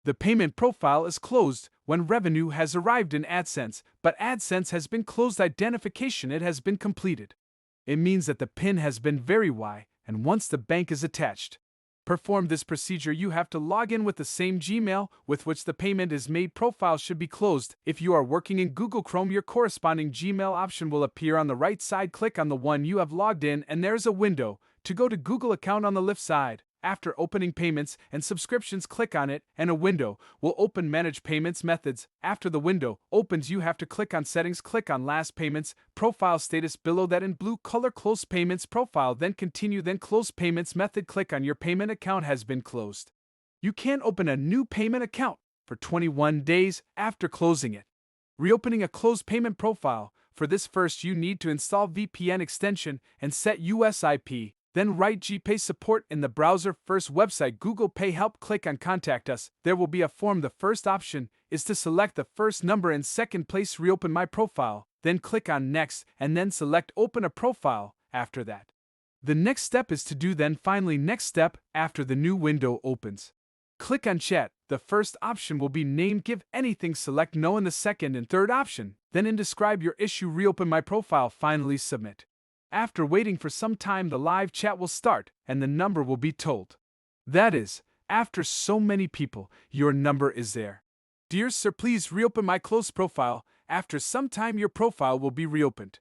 The payment profile is closed when revenue has arrived in AdSense, but AdSense has been closed. Identification it has been completed. It means that the PIN has been verified, and once the bank is attached. Perform this procedure, you have to log in with the same Gmail with which the payment is made. Profile should be closed. If you are working in Google Chrome, your corresponding Gmail option will appear on the right side. Click on the one you have logged in and there's a window to go to Google account on the left side. After opening payments and subscriptions, click on it and a window will open. Manage payments methods. After the window opens, you have to click on settings, click on last payments, profile status below that in blue color, close payments profile, then continue, then close payments method. Click on your payment account has been closed. You can open a new payment account for 21 days after closing it. Reopening a closed payment profile. For this, first you need to install VPN extension and set US IP. Then write GPay support in the browser. First website Google Pay help. Click on contact us. There will be a form. The first option is to select the first number. In second place, reopen my profile. Then click on next and then select open a profile. After that, the next step is to do then finally next step after the new window opens. Click on chat. The first option will be named. Give anything. Select no in the second and third option. Then in describe your issue. Reopen my profile. Finally submit. After waiting for some time, the live chat will start and the number will be told. That is, after so many people, your number is there. Dear sir, please reopen my closed profile. After some time, your profile will be reopened.